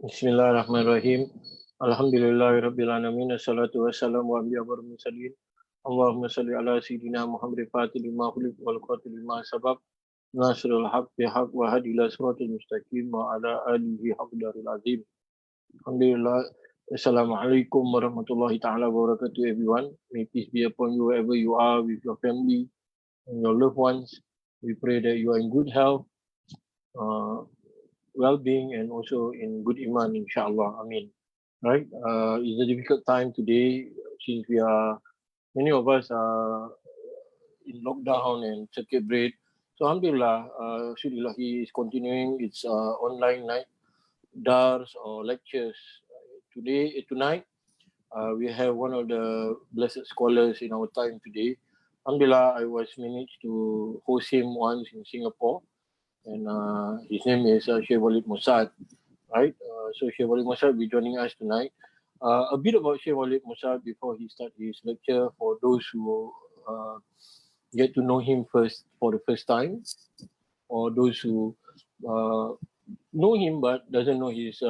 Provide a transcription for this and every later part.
Bismillahirrahmanirrahim. Alhamdulillahirabbil alamin. Assalatu wassalamu ala abiyil mursalin. Allahumma salli ala sayyidina Muhammad fatih lima khuliq wal qatil lima sabab. Nasrul haq bihaq wa hadi ila siratal mustaqim wa ala alihi haqdaril azim. Alhamdulillah. Assalamualaikum warahmatullahi ta'ala wabarakatuh everyone. May peace be upon you wherever you are with your family and your loved ones. We pray that you are in good health, well-being, and also in good iman, inshallah. Amin. Right? It's a difficult time today since many of us are in lockdown and circuit break. So alhamdulillah, he is continuing its online night dars or lectures. Tonight, we have one of the blessed scholars in our time today. Alhamdulillah, I was managed to host him once in Singapore, and his name is Shaykh Walead Mosaad, right? So Shaykh Walead Mosaad will be joining us tonight. A bit about Shaykh Walead Mosaad before he starts his lecture for those who get to know him for the first time, or those who know him but doesn't know his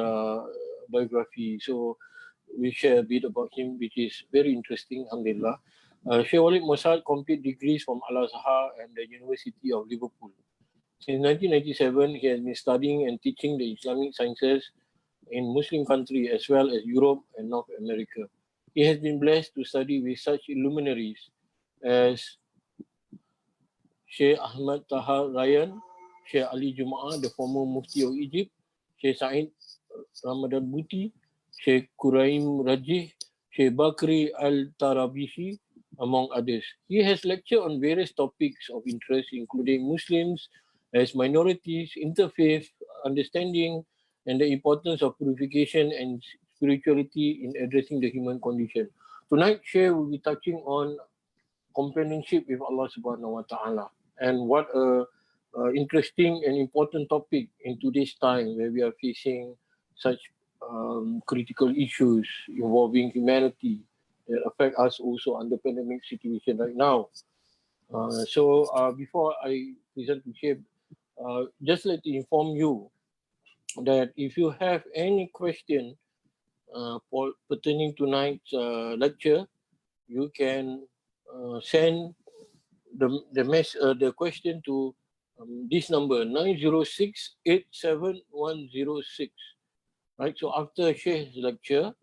biography. So we share a bit about him, which is very interesting, alhamdulillah. Shaykh Walead Mosaad complete degrees from Al-Azhar and the University of Liverpool. Since 1997, he has been studying and teaching the Islamic sciences in Muslim countries as well as Europe and North America. He has been blessed to study with such luminaries as Sheikh Ahmad Tahar Ryan, Sheikh Ali Jum'ah, the former Mufti of Egypt, Sheikh Said Ramadan Buti, Sheikh Quraim Rajih, Sheikh Bakri Al-Tarabishi, among others. He has lectured on various topics of interest, including Muslims as minorities, interfaith understanding, and the importance of purification and spirituality in addressing the human condition. Tonight, Sheikh will be touching on companionship with Allah subhanahu wa ta'ala. And what a interesting and important topic in today's time where we are facing such critical issues involving humanity that affect us also under pandemic situation right now. So before I present to Sheikh, just let me inform you that if you have any question pertaining to tonight's lecture, you can send the question to this number 906-87106. Right. So after Sheikh's lecture,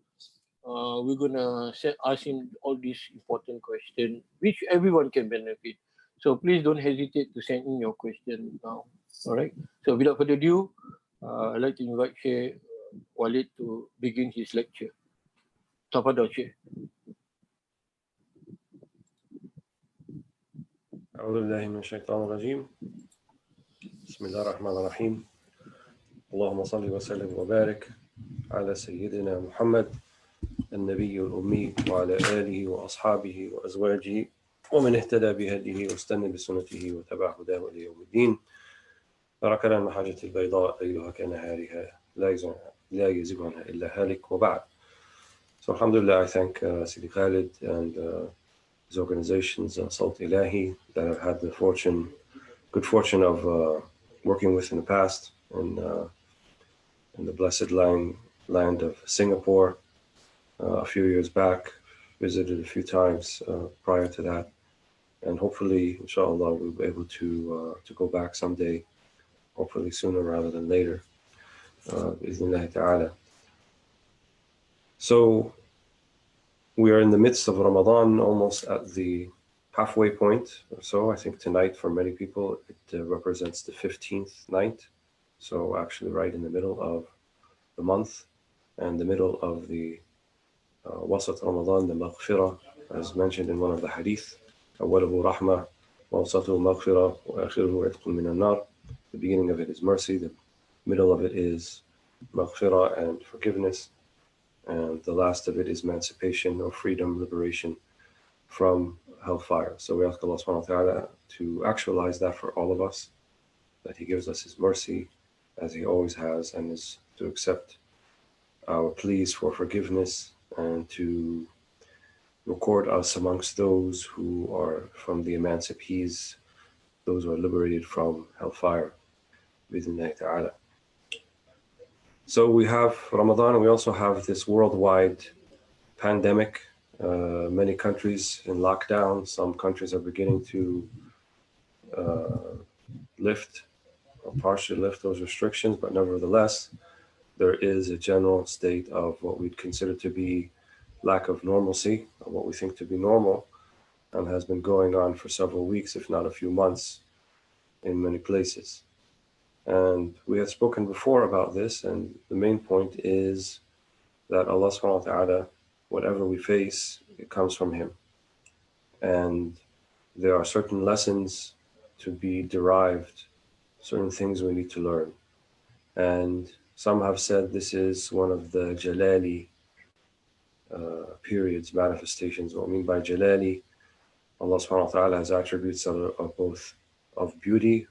we're gonna ask him all these important questions, which everyone can benefit. So please don't hesitate to send in your question now. All right. So without further ado, I'd like to invite Sheikh Walead to begin his lecture. Tafadhal, Sheikh. أعوذ بالله من الشيطان الرجيم بسم الله الرحمن الرحيم اللهم صل وسلم وبارك على سيدنا محمد النبي الأمي وعلى آله وأصحابه وأزواجه ومن اهتدى بهديه واستنى بسنته وتبع هداه إلى يوم الدين. بارك لنا حاجة البيضاء أيها كنهارها لا يزيغ عنها إلا هالك وبعد. So alhamdulillah, I thank Sidi Khalid and his organizations, SWT Ilahi, that I've had the good fortune of working with in the past in the blessed land of Singapore. A few years back, visited a few times prior to that, and hopefully, inshallah, we'll be able to go back someday, hopefully sooner rather than later, bi'idhnillahi ta'ala. So we are in the midst of Ramadan, almost at the halfway point or so. I think tonight, for many people, it represents the 15th night. So actually right in the middle of the month and the middle of the Wasat Ramadan, the Maghfirah, as mentioned in one of the hadith. أوله رحمة وأوسطه مغفرة وآخره عتق من النار. The beginning of it is mercy, the middle of it is maghfirah and forgiveness, and the last of it is emancipation or freedom, liberation from hellfire. So we ask Allah subhanahu wa ta'ala to actualize that for all of us, that He gives us His mercy as He always has, and is to accept our pleas for forgiveness and to record us amongst those who are from the emancipees, those who are liberated from hellfire. Bismillah ta'ala. So we have Ramadan, and we also have this worldwide pandemic. Many countries in lockdown. Some countries are beginning to lift or partially lift those restrictions, but nevertheless, there is a general state of what we'd consider to be lack of normalcy, or what we think to be normal, and has been going on for several weeks, if not a few months, in many places. And we had spoken before about this, and the main point is that Allah subhanahu wa ta'ala, whatever we face, it comes from Him. And there are certain lessons to be derived, certain things we need to learn. And some have said this is one of the Jalali periods, manifestations. What I mean by Jalali, Allah subhanahu wa ta'ala has attributes of both of beauty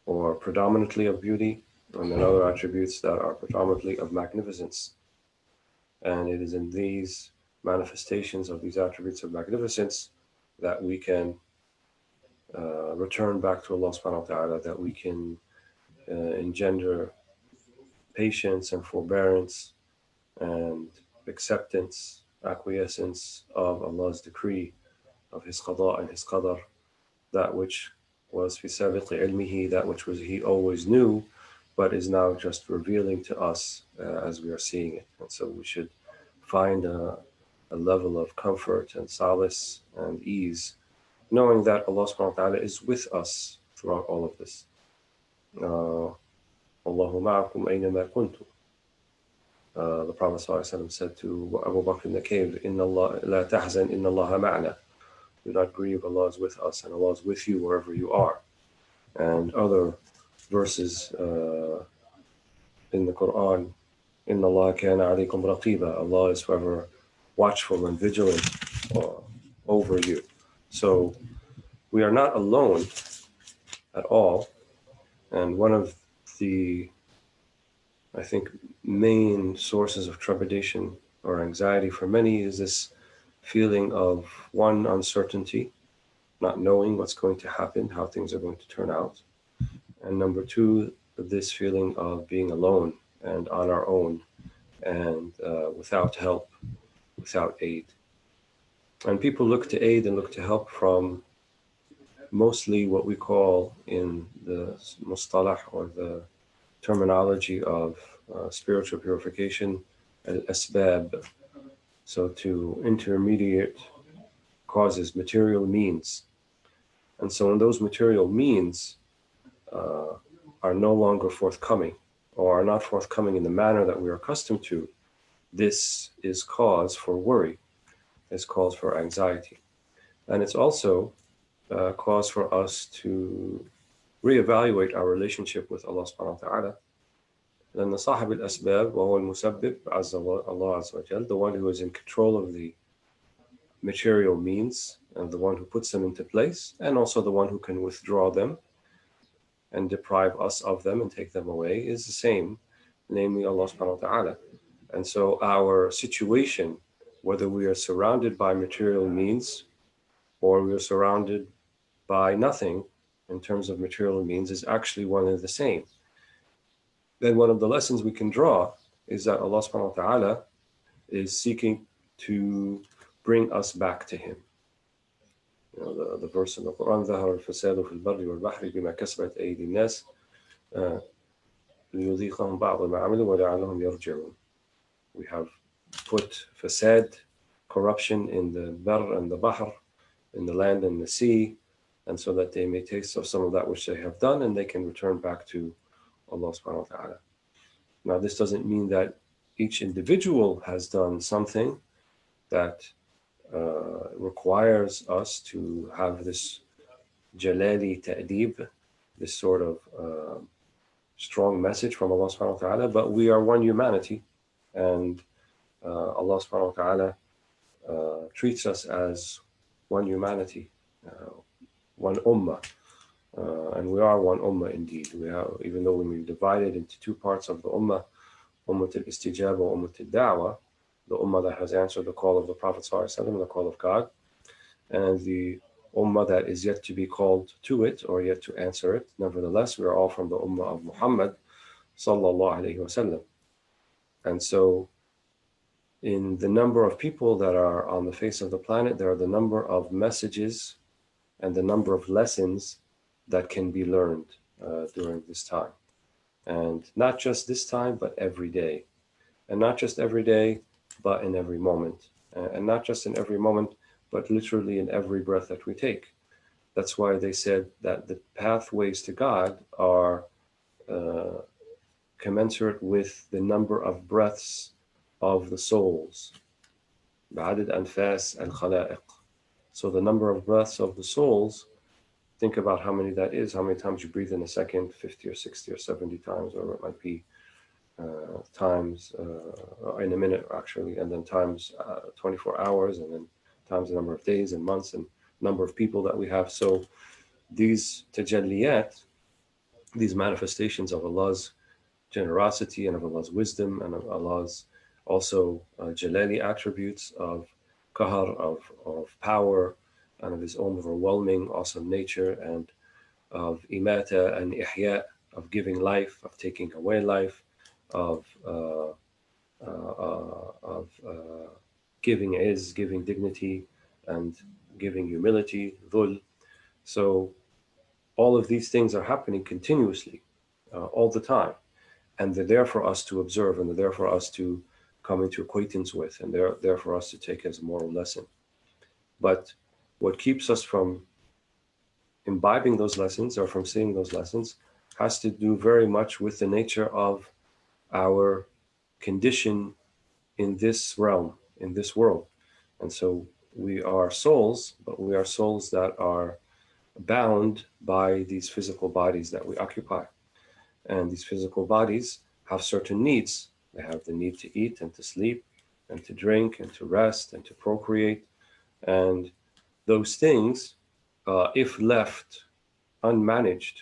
or predominantly of beauty, and then other attributes that are predominantly of magnificence. And it is in these manifestations of these attributes of magnificence that we can return back to Allah subhanahu wa ta'ala, that we can engender patience and forbearance and acceptance, acquiescence of Allah's decree, of His qada and His qadar, that which was fi sabiq ilmihi, that which was He always knew, but is now just revealing to us as we are seeing it. And so we should find a level of comfort and solace and ease, knowing that Allah subhanahu wa ta'ala is with us throughout all of this. Allahu ma'akum aynama kuntum. The Prophet ﷺ said to Abu Bakr in the cave, Inna Allah la tahzan, inna Allah ma'ana. Do not grieve, Allah is with us, and Allah is with you wherever you are. And other verses in the Quran, Inna Allah kana alaykum raqiba. Allah is forever watchful and vigilant over you. So we are not alone at all. And one of the, I think, main sources of trepidation or anxiety for many is this feeling of, one, uncertainty, not knowing what's going to happen, how things are going to turn out. And number two, this feeling of being alone and on our own and without help, without aid. And people look to aid and look to help from mostly what we call in the mustalah or the terminology of spiritual purification, al-asbab. So to intermediate causes, material means. And so when those material means are no longer forthcoming or are not forthcoming in the manner that we are accustomed to, this is cause for worry, is cause for anxiety. And it's also cause for us to reevaluate our relationship with Allah subhanahu wa ta'ala. لأن صاحب الأسباب وهو المسبب عز الله عز وجل, the one who is in control of the material means and the one who puts them into place, and also the one who can withdraw them and deprive us of them and take them away, is the same, namely Allah subhanahu wa ta'ala. And so our situation, whether we are surrounded by material means or we are surrounded by nothing in terms of material means, is actually one and the same. Then one of the lessons we can draw is that Allah subhanahu wa ta'ala is seeking to bring us back to Him. You know, the verse in the Quran, ظهر الفساد في البر والبحر بما كسبت أيدي الناس ليذيقهم بعض ما عملوا ولعلهم يرجعون. We have put fasad, corruption, in the bar and the bahr, in the land and the sea, and so that they may taste of some of that which they have done, and they can return back to Allah subhanahu wa ta'ala. Now, this doesn't mean that each individual has done something that requires us to have this jalali ta'deeb, this sort of strong message from Allah subhanahu wa ta'ala, but we are one humanity, and Allah subhanahu wa ta'ala treats us as one humanity, one ummah. And we are one ummah indeed. We have, even though when we divided into two parts of the ummah, ummah al-istijaba, ummah al-da'wah, the ummah that has answered the call of the Prophet ﷺ, the call of God, and the ummah that is yet to be called to it or yet to answer it. Nevertheless, we are all from the ummah of Muhammad sallallahu alayhi wa sallam. And so in the number of people that are on the face of the planet, there are the number of messages and the number of lessons that can be learned during this time. And not just this time, but every day. And not just every day, but in every moment. And not just in every moment, but literally in every breath that we take. That's why they said that the pathways to God are commensurate with the number of breaths of the souls. بعدد أنفاس الخلائق. So the number of breaths of the souls, think about how many that is, how many times you breathe in a second, 50 or 60 or 70 times, or it might be times in a minute actually, and then times 24 hours, and then times the number of days and months and number of people that we have. So these tajalliyat, these manifestations of Allah's generosity and of Allah's wisdom and of Allah's also jalali attributes of qahar, of power, and of his own overwhelming awesome nature, and of imata and ihya, of giving life, of taking away life, of giving izz, giving dignity, and giving humility, dhul. So all of these things are happening continuously, all the time. And they're there for us to observe, and they're there for us to come into acquaintance with, and they're there for us to take as a moral lesson. But what keeps us from imbibing those lessons or from seeing those lessons has to do very much with the nature of our condition in this realm, in this world. And so we are souls, but we are souls that are bound by these physical bodies that we occupy. And these physical bodies have certain needs. They have the need to eat and to sleep and to drink and to rest and to procreate. And those things, if left unmanaged,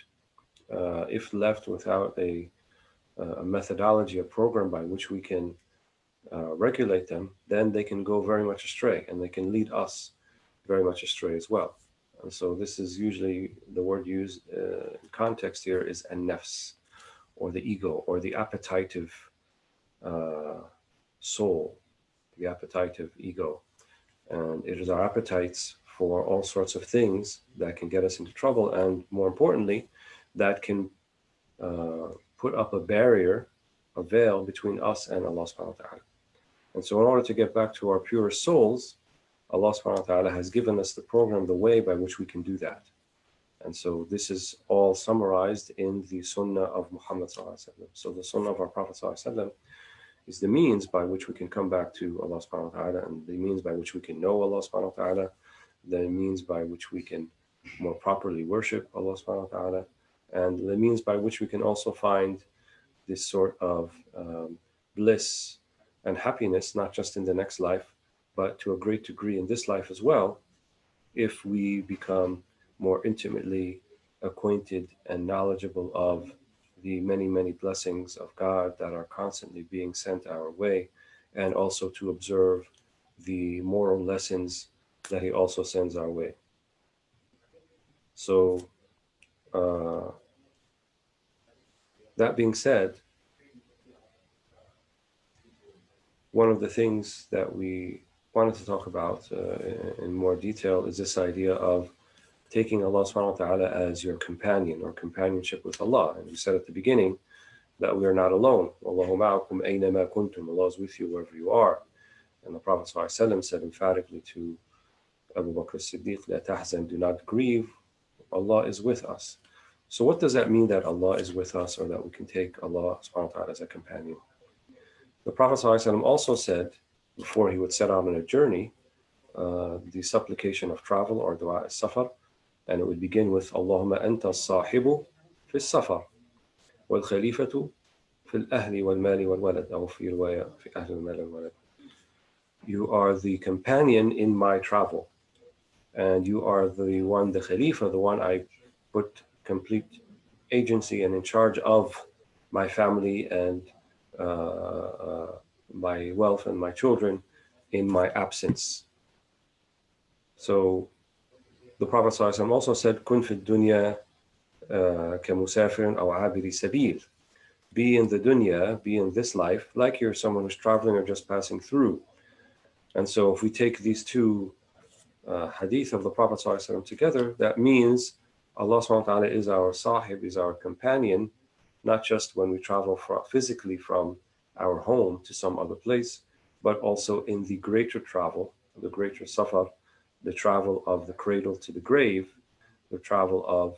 if left without a methodology, a program by which we can regulate them, then they can go very much astray, and they can lead us very much astray as well. And so this is usually the word used in context here is an-nafs, or the ego, or the appetitive soul, the appetitive ego. And it is our appetites for all sorts of things that can get us into trouble, and more importantly, that can put up a barrier, a veil between us and Allah subhanahu wa ta'ala. And so in order to get back to our purest souls, Allah subhanahu wa ta'ala has given us the program, the way by which we can do that. And so this is all summarized in the Sunnah of Muhammad sallallahu alaihi wasallam. So the Sunnah of our Prophet sallallahu alaihi wasallam is the means by which we can come back to Allah subhanahu wa ta'ala, and the means by which we can know Allah subhanahu wa ta'ala, the means by which we can more properly worship Allah subhanahu wa ta'ala, and the means by which we can also find this sort of bliss and happiness, not just in the next life, but to a great degree in this life as well, if we become more intimately acquainted and knowledgeable of the many, many blessings of God that are constantly being sent our way, and also to observe the moral lessons that He also sends our way. So, that being said, one of the things that we wanted to talk about in more detail is this idea of taking Allah subhanahu wa ta'ala as your companion, or companionship with Allah. And we said at the beginning that we are not alone. Wallahu ma'akum aynama kuntum. Allah is with you wherever you are. And the Prophet sallallahu alaihi wasallam said emphatically to Abu Bakr as-Siddiq, La tahzan, do not grieve, Allah is with us. So what does that mean, that Allah is with us, or that we can take Allah subhanahu wa ta'ala as a companion? The Prophet sallallahu alaihi wasallam also said, before he would set out on a journey, the supplication of travel, or dua as-safar, and it would begin with Allahumma anta as-sahibu fi as-safar wal khalifatu fi al-ahli wal mali wal walad, aw fi riwaya fi ahli wal mali wal walad. You are the companion in my travel, and you are the one, the Khalifa, the one I put complete agency and in charge of my family and my wealth and my children in my absence. So the Prophet also said, Kun fi dunya ka musafirin aw abiri sabil. be in the dunya, be in this life, like you're someone who's traveling or just passing through. And so if we take these two hadith of the Prophet ﷺ together, that means Allah subhanahu wa ta'ala is our sahib, is our companion, not just when we travel physically from our home to some other place, but also in the greater travel, the greater safar, the travel of the cradle to the grave, the travel of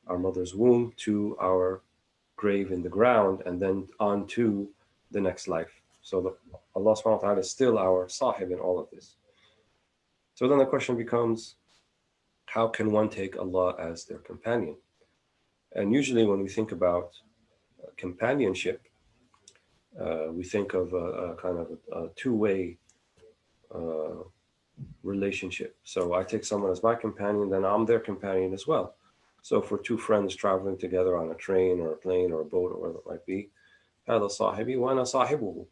our mother's womb to our grave in the ground, and then on to the next life. So Allah subhanahu wa ta'ala is still our sahib in all of this. So then the question becomes, how can one take Allah as their companion? And usually when we think about companionship, we think of a kind of a two-way relationship. So I take someone as my companion, then I'm their companion as well. So for two friends traveling together on a train or a plane or a boat or whatever it might be, هذا صاحبي وأنا صاحبه.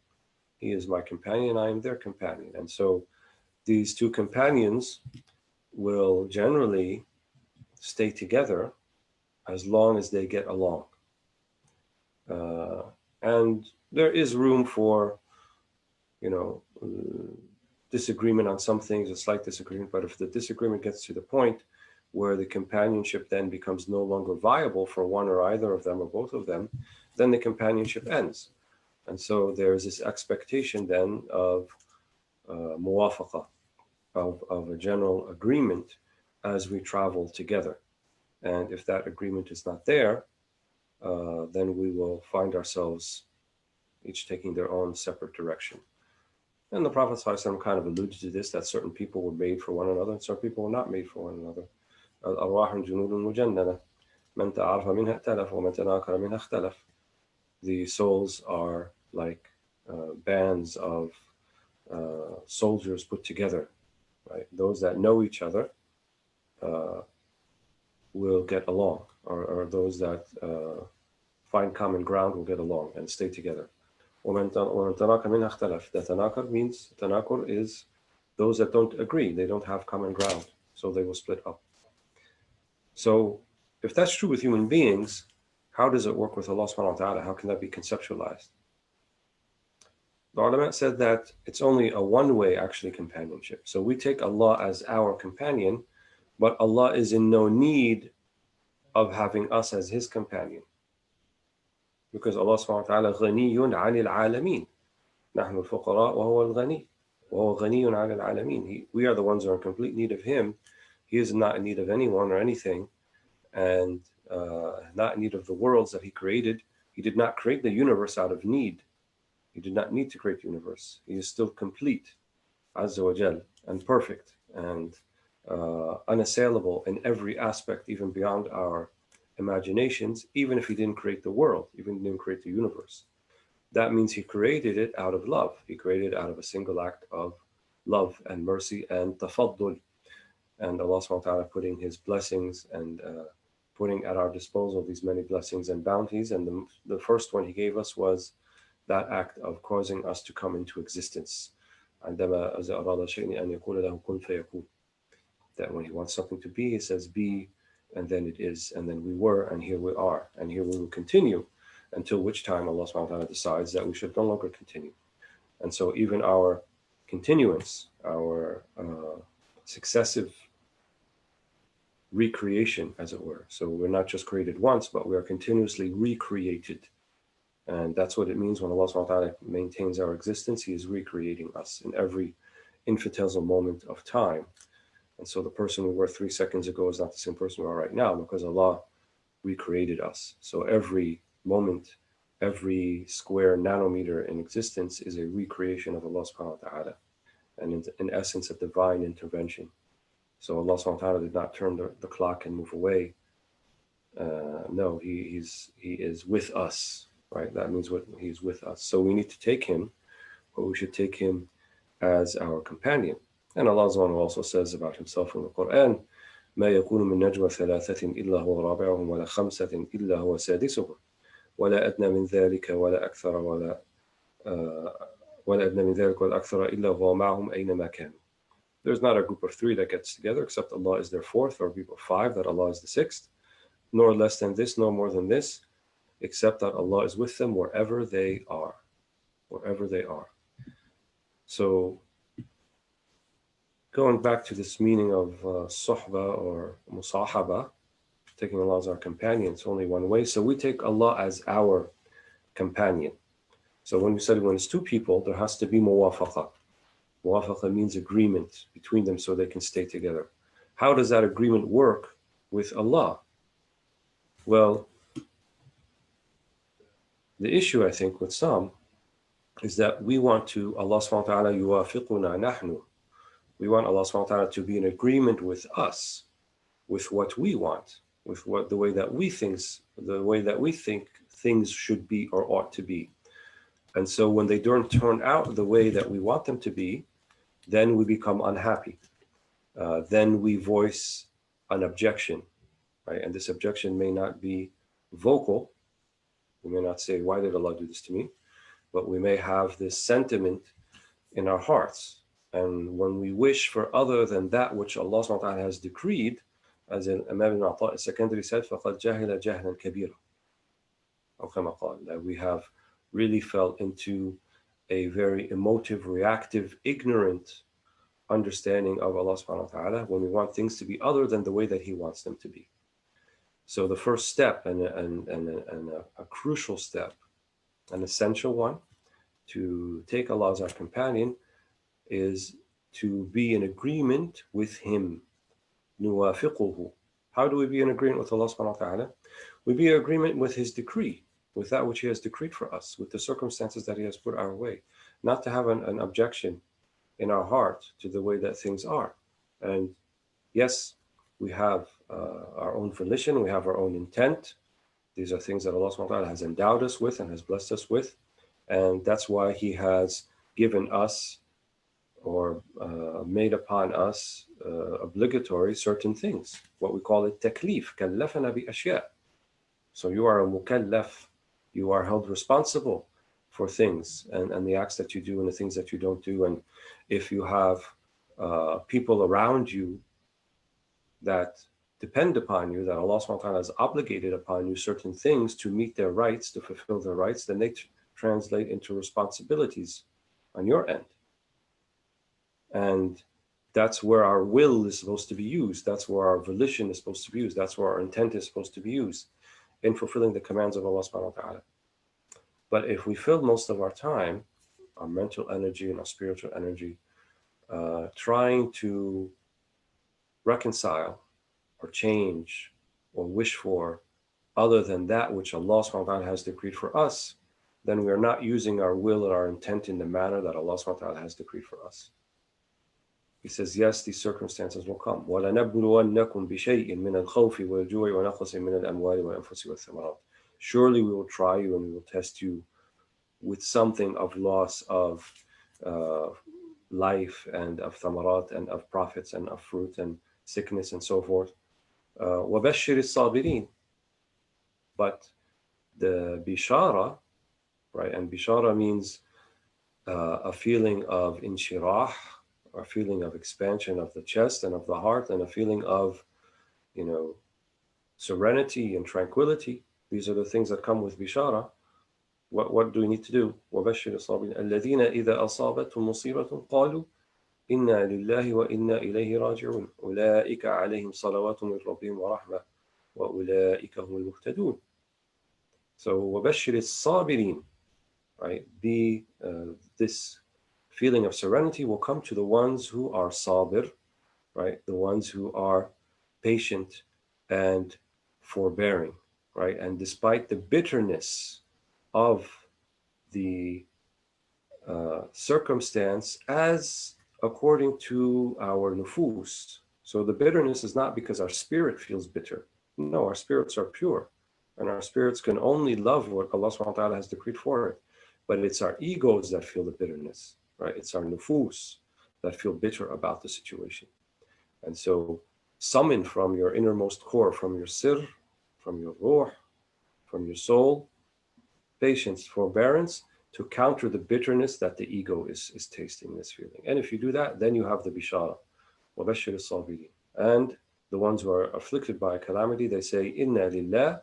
He is my companion, I am their companion. And so these two companions will generally stay together as long as they get along. And there is room for, disagreement on some things, a slight disagreement, but if the disagreement gets to the point where the companionship then becomes no longer viable for one or either of them or both of them, then the companionship ends. And so there's this expectation then of muwafaqa, of a general agreement as we travel together. And if that agreement is not there, then we will find ourselves each taking their own separate direction. And the Prophet ﷺ kind of alluded to this, that certain people were made for one another and certain people were not made for one another. The souls are like bands of soldiers put together, right? Those that know each other will get along, or those that find common ground will get along and stay together. The tanakar means, tanakar is those that don't agree, they don't have common ground, so they will split up. So if that's true with human beings, how does it work with Allah subhanahu wa ta'ala? How can that be conceptualized? The ulama said that it's only a one-way actually companionship. So we take Allah as our companion, but Allah is in no need of having us as his companion. Because Allah subhanahu wa ta'ala ghaniyun 'anil 'alamin. نحن الفقراء وهو الغني وهو غني عن العالمين. We are the ones who are in complete need of him. He is not in need of anyone or anything, and not in need of the worlds that he created. He did not create the universe out of need. He did not need to create the universe. He is still complete, Azza wa Jal, and perfect, and unassailable in every aspect, even beyond our imaginations, even if he didn't create the world, even if he didn't create the universe. That means he created it out of love. He created it out of a single act of love and mercy and tafaddul. And Allah subhanahu wa ta'ala putting his blessings and putting at our disposal these many blessings and bounties. And the first one he gave us was that act of causing us to come into existence. That when he wants something to be, he says be, and then it is, and then we were, and here we are, and here we will continue, until which time Allah subhanahu wa ta'ala decides that we should no longer continue. And so even our continuance, our successive recreation, as it were. So we're not just created once, but we are continuously recreated. And that's what it means when Allah subhanahu wa ta'ala maintains our existence. He is recreating us in every infinitesimal moment of time. And so the person we were 3 seconds ago is not the same person we are right now, because Allah recreated us. So every moment, every square nanometer in existence is a recreation of Allah subhanahu wa ta'ala, and in essence a divine intervention. So Allah subhanahu wa ta'ala did not turn the clock and move away. No, he is with us, right? That means he's with us. So we need to take him, but we should take him as our companion. And Allah also says about himself in the Quran, ما يكون من نجوى ثلاثة إلا هو رابعهم ولا خمسة إلا هو سادسهم ولا أدنى من ذلك ولا أكثر ولا أدنى من ذلك ولا أكثر إلا هو معهم أينما كانوا. There's not a group of 3 that gets together except Allah is their 4th, or a group of 5 that Allah is the 6th, nor less than this, nor more than this, except that Allah is with them wherever they are. Wherever they are. So, going back to this meaning of suhba or musahaba, taking Allah as our companion, it's only one way. So we take Allah as our companion. So when we said when it's two people, there has to be muwafaqa. Muwafaqa means agreement between them so they can stay together. How does that agreement work with Allah? Well, the issue I think with some is that we want to, Allah subhanahu wa ta'ala yuwafiquna nahnu. We want Allah subhanahu wa ta'ala to be in agreement with us, with what we want, with what the way that we think things should be or ought to be. And so when they don't turn out the way that we want them to be, then we become unhappy. Then we voice an objection, right? And this objection may not be vocal. We may not say, why did Allah do this to me? But we may have this sentiment in our hearts. And when we wish for other than that which Allah subhanahu wa ta'ala has decreed, as in Imam ibn Ata secondary said, فَقَدْ جَهِلَ جَهْلًا كَبِيرًا. Or كما قال, that we have really fell into a very emotive, reactive, ignorant understanding of Allah subhanahu wa ta'ala when we want things to be other than the way that He wants them to be. So the first step and a crucial step, an essential one, to take Allah as our companion is to be in agreement with Him. نُوَافِقُهُ. How do we be in agreement with Allah subhanahu wa ta'ala? We be in agreement with His decree, with that which He has decreed for us, with the circumstances that He has put our way. Not to have an objection in our heart to the way that things are. And yes, we have our own volition, we have our own intent. These are things that Allah subhanahu wa ta'ala has endowed us with and has blessed us with. And that's why He has given us or made upon us obligatory certain things, what we call it taklif, kallafana bi ashya. So you are a mukallaf, you are held responsible for things and the acts that you do and the things that you don't do. And if you have people around you that depend upon you, that Allah subhanahu wa ta'ala has obligated upon you certain things to meet their rights, to fulfill their rights, then they translate into responsibilities on your end. And that's where our will is supposed to be used. That's where our volition is supposed to be used. That's where our intent is supposed to be used in fulfilling the commands of Allah subhanahu wa ta'ala. But if we fill most of our time, our mental energy and our spiritual energy, trying to reconcile or change or wish for other than that which Allah subhanahu wa ta'ala has decreed for us, then we are not using our will and our intent in the manner that Allah subhanahu wa ta'ala has decreed for us. He says, yes, these circumstances will come. وَلَنَبْلُوَنَّكُمْ بِشَيْءٍ مِّنَ الْخَوْفِ وَالْجُوعِ وَنَقْصٍ مِّنَ الْأَمْوَالِ وَالْأَنفُسِ وَالثَّمَرَاتِ. Surely we will try you and we will test you with something of loss of life and of thamarat and of profits and of fruit and sickness and so forth. وَبَشِّرِ الصَّابِرِينَ. But the bishara, right, and bishara means a feeling of inshirah, a feeling of expansion of the chest and of the heart, and a feeling of, serenity and tranquility. These are the things that come with bishara. What do we need to do? وَبَشِّرِ الصَّابِرِينَ الَّذِينَ إِذَا أَصَابَتْهُمْ مُصِيبَةٌ قَالُوا إِنَّا لِلَّهِ وَإِنَّا إِلَيْهِ رَاجِعُونَ أُولَٰئِكَ عَلَيْهِمْ صَلَوَاتٌ مِّن رَّبِّهِمْ وَرَحْمَةٌ وَأُولَٰئِكَ هُمُ الْمُهْتَدُونَ. So وَبَشِّرِ الصَّابِرِينَ, right? This feeling of serenity will come to the ones who are sabir, right? The ones who are patient and forbearing, right? And despite the bitterness of the circumstance, as according to our nufus. So the bitterness is not because our spirit feels bitter. No, our spirits are pure. And our spirits can only love what Allah subhanahu wa ta'ala has decreed for it. But it's our egos that feel the bitterness, right? It's our nufus that feel bitter about the situation. And so summon from your innermost core, from your sir, from your ruh, from your soul, patience, forbearance, to counter the bitterness that the ego is tasting, this feeling. And if you do that, then you have the bishara. وَبَشِّرِ الصَّابِرِينَ. And the ones who are afflicted by a calamity, they say, Inna lillah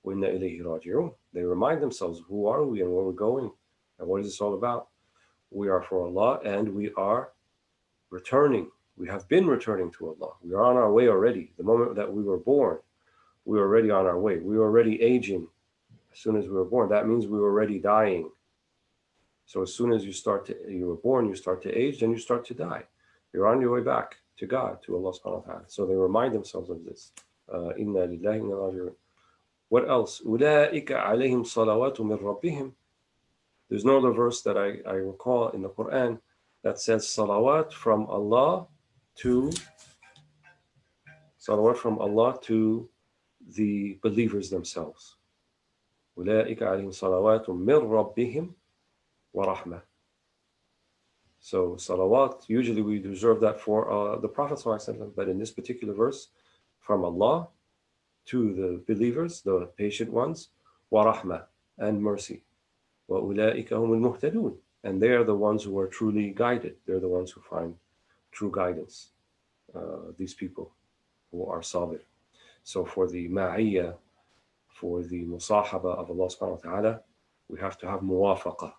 وَإِنَّا إِلَيْهِ رَاجِعُونَ. They remind themselves, who are we and where we're going and what is this all about? We are for Allah and we are returning. We have been returning to Allah. We are on our way already. The moment that we were born, we were already on our way. We were already aging. As soon as we were born, that means we were already dying. So as soon as you were born, you start to age, then you start to die. You're on your way back to God, to Allah subhanahu wa ta'ala. So they remind themselves of this. Inna lillahi inna raji'un. What else? أُولَٰئِكَ عَلَيْهِمْ صَلَوَاتٌ مِّن رَبِّهِمْ. There's no other verse that I recall in the Quran that says salawat from Allah to the believers themselves. أُولَٰئِكَ عَلَيْهِمْ صَلَوَاتٌ مِّن رَبِّهِمْ وَرَحْمَةٌ. So salawat, usually we reserve that for the Prophet ﷺ, but in this particular verse, from Allah to the believers, the patient ones, وَرَحْمَةٌ, and mercy. وَأُولَٰئِكَ هُمُ الْمُهْتَدُونَ. And they are the ones who are truly guided. They're the ones who find true guidance. These people who are sabir. So for the ma'iyya, for the musahaba of Allah subhanahu wa ta'ala, we have to have muwafaqa.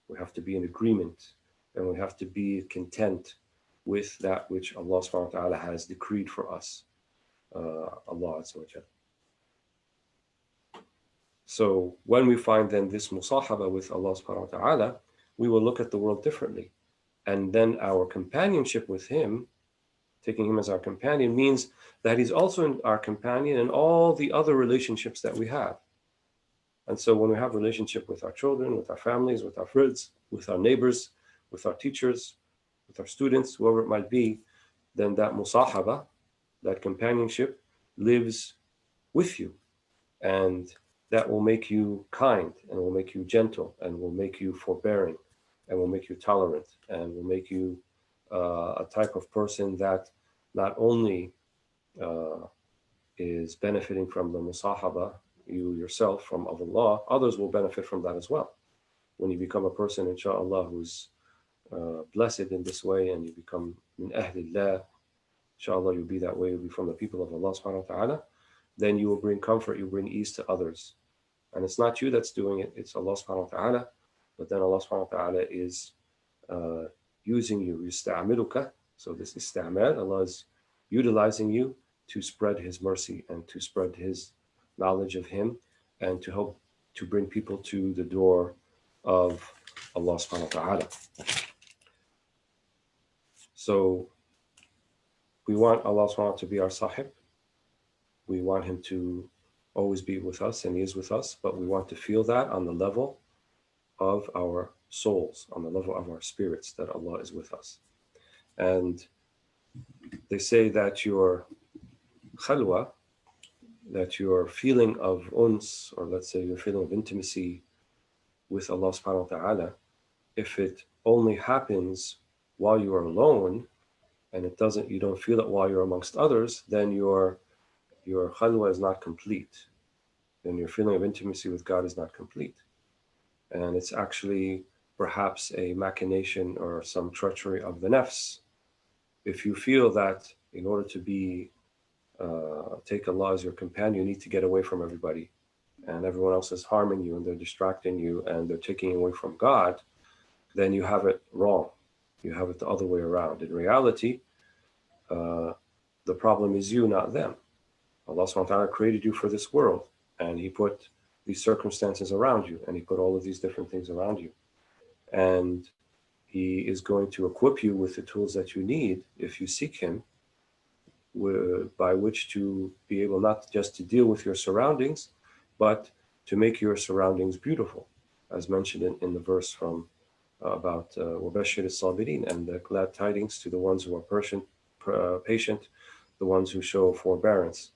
We have to be in agreement, and we have to be content with that which Allah subhanahu wa ta'ala has decreed for us. Allah Azza wa Jal. So when we find then this musahaba with Allah subhanahu wa ta'ala, we will look at the world differently. And then our companionship with Him, taking Him as our companion, means that He's also our companion in all the other relationships that we have. And so when we have a relationship with our children, with our families, with our friends, with our neighbors, with our teachers, with our students, whoever it might be, then that musahaba, that companionship, lives with you. And that will make you kind, and will make you gentle, and will make you forbearing, and will make you tolerant, and will make you a type of person that not only is benefiting from the musahaba, you yourself, from Allah, others will benefit from that as well. When you become a person, inshallah, who's blessed in this way, and you become min ahlillah, inshallah, you'll be that way, you'll be from the people of Allah subhanahu wa ta'ala, then you will bring comfort, you bring ease to others. And it's not you that's doing it, it's Allah subhanahu wa ta'ala. But then Allah subhanahu wa ta'ala is using you, yusta'amiluka. So this ista'mal, Allah is utilizing you to spread His mercy and to spread His knowledge of Him, and to help to bring people to the door of Allah subhanahu wa ta'ala. So we want Allah subhanahu wa ta'ala to be our sahib. We want Him to always be with us, and He is with us, but we want to feel that on the level of our souls, on the level of our spirits, that Allah is with us. And they say that your khalwa, that your feeling of uns, or let's say your feeling of intimacy with Allah subhanahu wa ta'ala, if it only happens while you are alone, and you don't feel it while you're amongst others, then your khalwa is not complete. Then your feeling of intimacy with God is not complete. And it's actually perhaps a machination or some treachery of the nafs. If you feel that in order to take Allah as your companion, you need to get away from everybody, and everyone else is harming you, and they're distracting you, and they're taking you away from God, then you have it wrong. You have it the other way around. In reality, the problem is you, not them. Allah subhanahu wa ta'ala created you for this world, and He put these circumstances around you, and He put all of these different things around you. And He is going to equip you with the tools that you need if you seek Him, by which to be able not just to deal with your surroundings, but to make your surroundings beautiful, as mentioned in the verse from about وَبَشِّرِ الصَّابِرِينَ, and the glad tidings to the ones who are patient, the ones who show forbearance.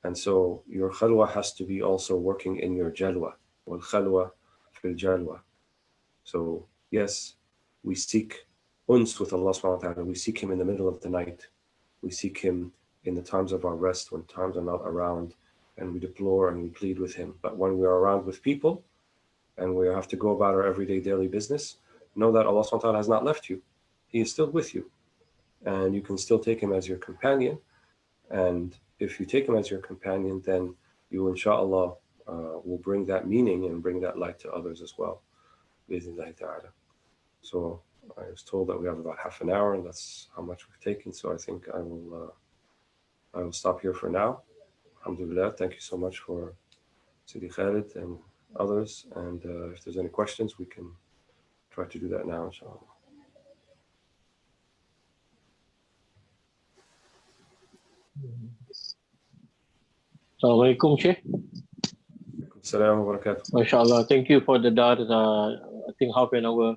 And so your khalwa has to be also working in your jalwa, wal khalwa fil jalwa. So yes, we seek uns with Allah subhanahu wa ta'ala. We seek Him in the middle of the night. We seek Him in the times of our rest, when times are not around, and we deplore and we plead with Him. But when we are around with people, and we have to go about our everyday daily business, know that Allah subhanahu wa ta'ala has not left you. He is still with you. And you can still take Him as your companion. And if you take Him as your companion, then you inshallah will bring that meaning and bring that light to others as well. Bi'idhnillahi ta'ala. So I was told that we have about half an hour, and that's how much we've taken. So I think I will stop here for now. Alhamdulillah. Thank you so much for Sidi Khalid and others. And if there's any questions, we can try to do that now, inshallah. Assalamualaikum, Shaykh. Assalamu alaikum. MashaAllah. Thank you for the dars. I think half an hour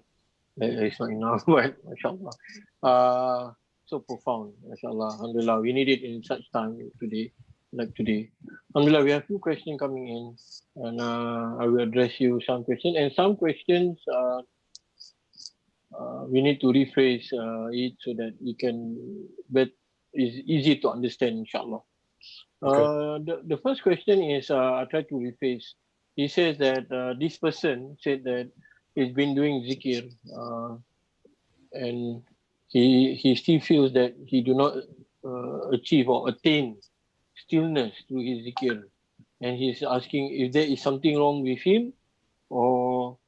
is not enough, but MashaAllah. So profound, MashaAllah. Alhamdulillah. We need it in such time today, like today. Alhamdulillah, we have few questions coming in, and I will address you some questions. And some questions we need to rephrase it so that you can, but it's easy to understand, inshallah. Okay. The first question is, I try to rephrase. He says that this person said that he's been doing zikir and he still feels that he do not achieve or attain stillness through his zikir. And he's asking if there is something wrong with him, or,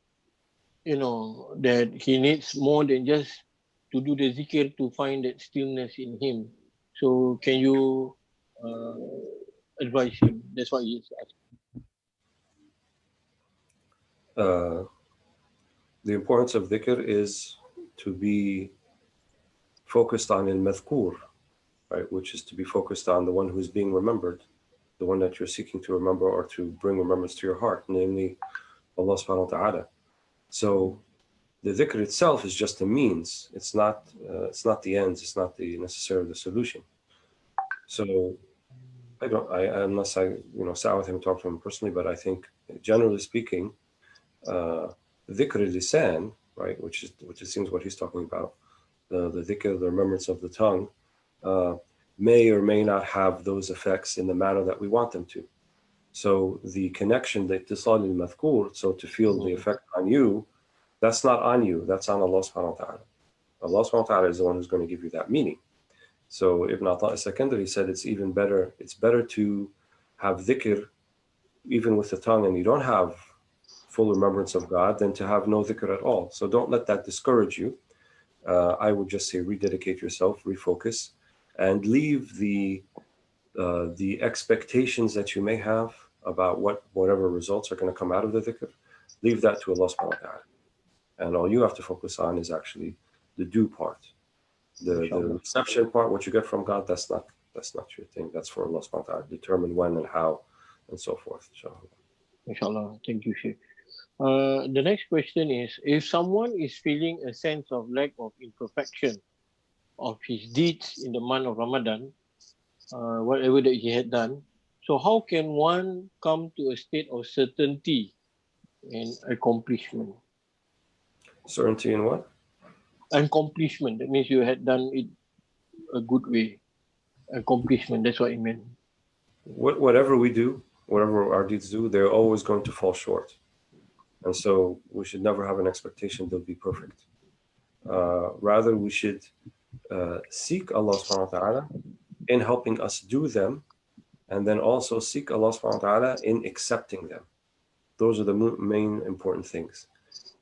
you know, that he needs more than just to do the zikir to find that stillness in him. So can you advise him? That's what he's asking. The importance of dhikr is to be focused on al-madhkur, right, which is to be focused on the one who is being remembered, the one that you're seeking to remember or to bring remembrance to your heart, namely Allah subhanahu wa ta'ala. So the dhikr itself is just a means. It's not the ends. It's not necessarily the solution. So unless I sat with him and talked to him personally, but I think generally speaking, dhikr lisan, right, which it seems what he's talking about, the dhikr, the remembrance of the tongue, may or may not have those effects in the manner that we want them to. So the connection, the ittisal al-madhkur, so to feel the effect on you, that's not on you, that's on Allah subhanahu wa ta'ala. Allah subhanahu wa ta'ala is the one who's going to give you that meaning. So Ibn Ata al-Sakandari said it's better to have dhikr even with the tongue and you don't have full remembrance of God than to have no dhikr at all. So don't let that discourage you. I would just say rededicate yourself, refocus, and leave the expectations that you may have about whatever results are going to come out of the dhikr, leave that to Allah subhanahu wa ta'ala. And all you have to focus on is actually the do part. The reception part, what you get from God, that's not your thing. That's for Allah subhanahu wa ta'ala. Determine when and how and so forth. Inshallah. Thank you, Shaykh. The next question is, if someone is feeling a sense of lack of imperfection of his deeds in the month of Ramadan, whatever that he had done, so how can one come to a state of certainty and accomplishment? Certainty in what? Accomplishment. That means you had done it a good way. Accomplishment, that's what it meant. Whatever we do, whatever our deeds do, they're always going to fall short. And so we should never have an expectation they'll be perfect. Rather, we should seek Allah subhanahu wa ta'ala in helping us do them, and then also seek Allah subhanahu wa ta'ala in accepting them. Those are the main important things.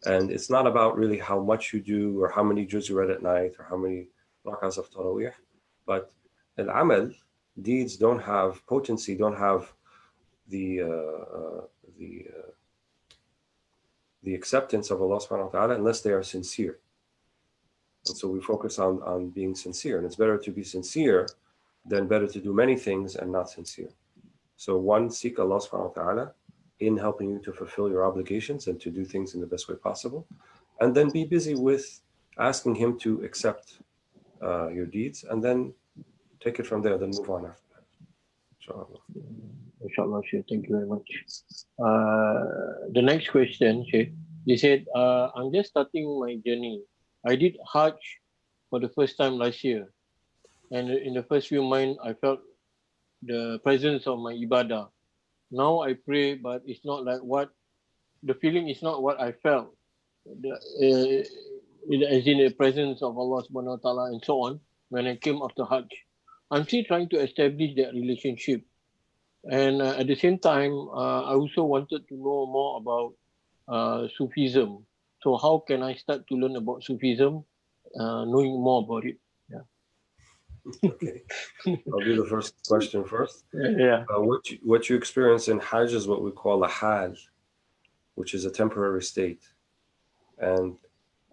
And it's not about really how much you do or how many juz you read at night or how many rak'ahs of tarawih, but al-amal, deeds don't have potency, don't have the acceptance of Allah subhanahu wa ta'ala unless they are sincere. And so we focus on being sincere, and it's better to be sincere than better to do many things and not sincere. So one, seek Allah subhanahu wa ta'ala in helping you to fulfill your obligations and to do things in the best way possible. And then be busy with asking Him to accept your deeds, and then take it from there, then move on after that. Inshallah. Inshallah, Shaykh. Thank you very much. The next question, Shaykh, they said, I'm just starting my journey. I did Hajj for the first time last year. And in the first few months, I felt the presence of my ibadah. Now I pray, but it's not like the feeling is not what I felt. As in the presence of Allah subhanahu wa ta'ala and so on, when I came after Hajj. I'm still trying to establish that relationship. And at the same time, I also wanted to know more about Sufism. So how can I start to learn about Sufism, knowing more about it? Yeah. Okay, I'll do the first question first. Yeah. What you experience in Hajj is what we call a hal, which is a temporary state. And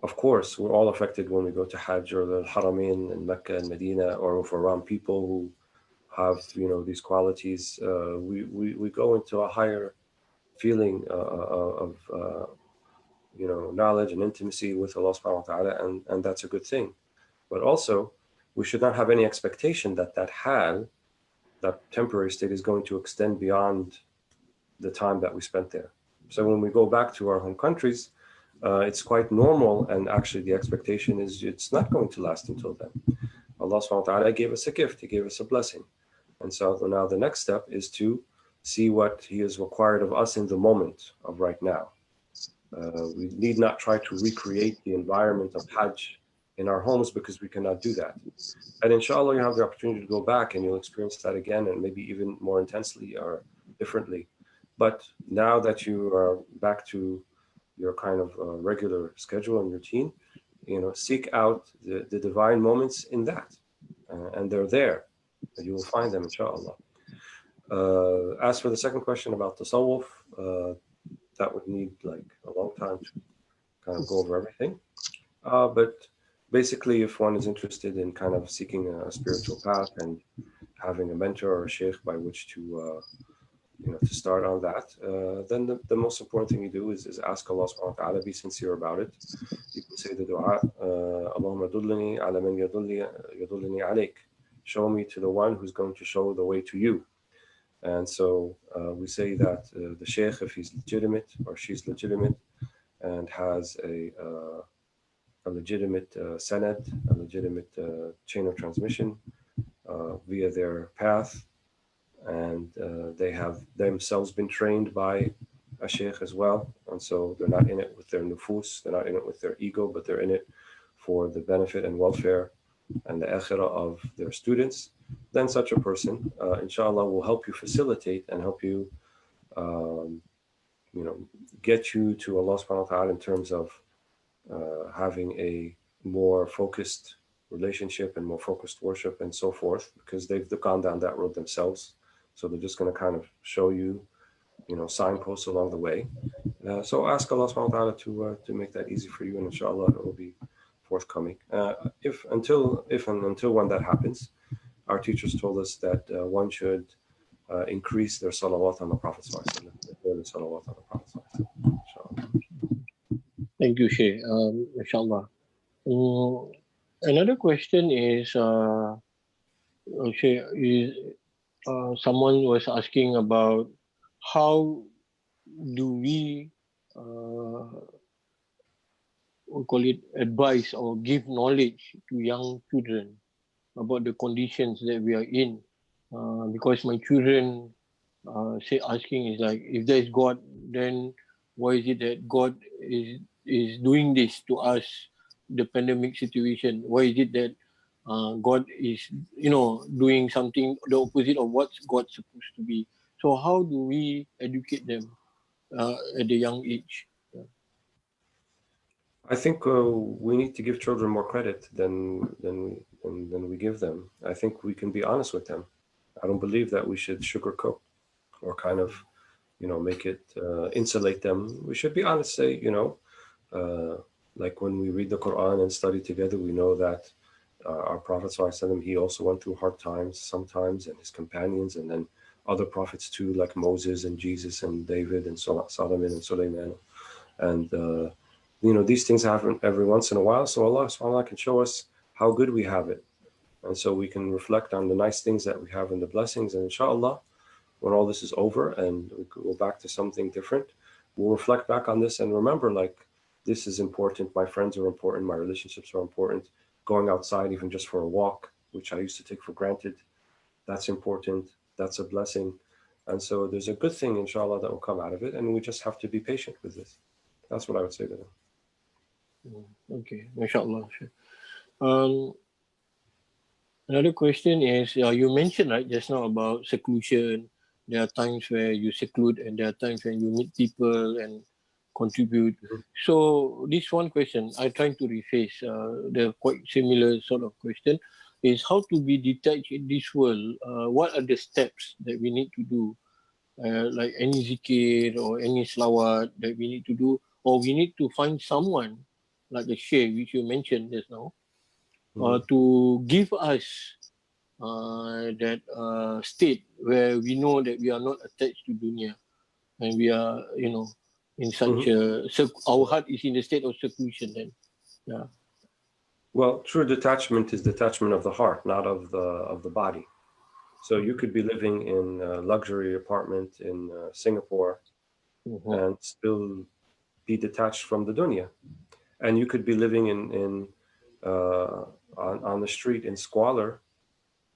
of course, we're all affected when we go to Hajj or the Haramain in Mecca and Medina, or if we're around people who have, these qualities. We go into a higher feeling of knowledge and intimacy with Allah subhanahu wa ta'ala, and that's a good thing. But also, we should not have any expectation that that hal, that temporary state, is going to extend beyond the time that we spent there. So when we go back to our home countries, it's quite normal, and actually the expectation is it's not going to last until then. Allah subhanahu wa ta'ala gave us a gift, He gave us a blessing. And so now the next step is to see what He has required of us in the moment of right now. We need not try to recreate the environment of Hajj in our homes, because we cannot do that. And inshallah, you have the opportunity to go back and you'll experience that again, and maybe even more intensely or differently. But now that you are back to your kind of regular schedule and routine, seek out the divine moments in that. And they're there. You will find them, inshallah. As for the second question about tasawwuf, that would need like a long time to kind of go over everything. But basically, if one is interested in kind of seeking a spiritual path and having a mentor or a sheikh by which to to start on that, then the most important thing you do is ask Allah subhanahu wa ta'ala, be sincere about it. You can say the dua, Allahumma dullini ala man yadullini alayk. Show me to the one who's going to show the way to you. And so we say that the sheikh, if he's legitimate or she's legitimate and has a legitimate sanad, a legitimate chain of transmission via their path, and they have themselves been trained by a sheikh as well, and so they're not in it with their nufus, they're not in it with their ego, but they're in it for the benefit and welfare and the akhirah of their students. Then such a person, inshallah, will help you facilitate and help you, um, get you to Allah subhanahu wa ta'ala in terms of having a more focused relationship and more focused worship and so forth, because they've gone down that road themselves. So they're just going to kind of show you, signposts along the way. So ask Allah subhanahu wa ta'ala to make that easy for you, and inshallah it will be forthcoming. If and until when that happens, our teachers told us that one should increase their salawat on the Prophet sallallahu alaihi wasallam. Inshallah. Thank you, Shaykh. Inshallah. Another question is, Shaykh, someone was asking about how do we call it advice or give knowledge to young children about the conditions that we are in, because my children say asking is like, if there is God, then why is it that God is doing this to us, the pandemic situation? Why is it that God is doing something the opposite of what God's supposed to be? So how do we educate them at a young age? I think we need to give children more credit than we give them. I think we can be honest with them. I don't believe that we should sugarcoat or kind of, make it insulate them. We should be honest. Say, like when we read the Quran and study together, we know that our Prophet ﷺ, he also went through hard times sometimes, and his companions, and then other prophets too, like Moses and Jesus and David and Solomon and Sulaiman, and these things happen every once in a while. So Allah subhanahu wa ta'ala can show us how good we have it, and so we can reflect on the nice things that we have and the blessings. And inshallah, when all this is over and we go back to something different, we'll reflect back on this and remember, like, this is important. My friends are important. My relationships are important. Going outside, even just for a walk, which I used to take for granted, that's important. That's a blessing. And so there's a good thing, inshallah, that will come out of it. And we just have to be patient with this. That's what I would say to them. Okay, mashallah. Another question is, you mentioned right just now about seclusion, There are times where you seclude, and there are times when you meet people and contribute. Mhm. So this one question, I trying to rephrase the quite similar sort of question, is how to be detached in this world. What are the steps that we need to do? Like any zikir or any slawat that we need to do, or we need to find someone like the Shaykh, which you mentioned just now, Mhm. to give us that state where we know that we are not attached to dunya, and we are, in such Mhm. a, our heart is in the state of seclusion then. Yeah. Well, true detachment is detachment of the heart, not of the body. So you could be living in a luxury apartment in Singapore Mhm. and still be detached from the dunya, and you could be living in uh, on the street in squalor,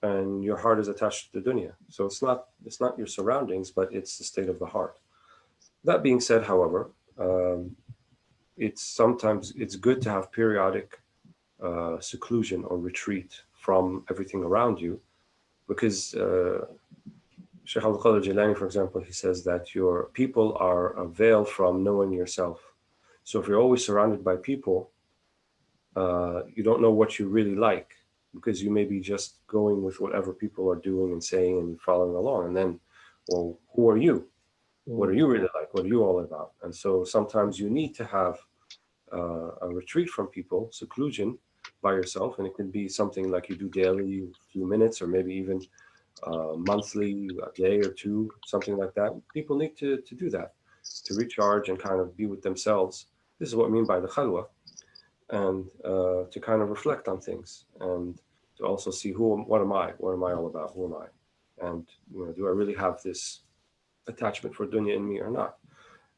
and your heart is attached to the dunya. So it's not your surroundings, but it's the state of the heart. That being said, however, it's good to have periodic seclusion or retreat from everything around you, because Shaykh al-Qadir Jilani, for example, he says that your people are a veil from knowing yourself. So if you're always surrounded by people, you don't know what you really like, because you may be just going with whatever people are doing and saying and following along. And then, well, who are you? What are you really like? What are you all about? And so sometimes you need to have a retreat from people, seclusion by yourself. And it can be something like you do daily, a few minutes, or maybe even monthly, a day or two, something like that. People need to do that to recharge and kind of be with themselves. This is what I mean by the khalwa, and to kind of reflect on things, and to also see what am I? What am I all about? Who am I? And do I really have this attachment for dunya in me or not?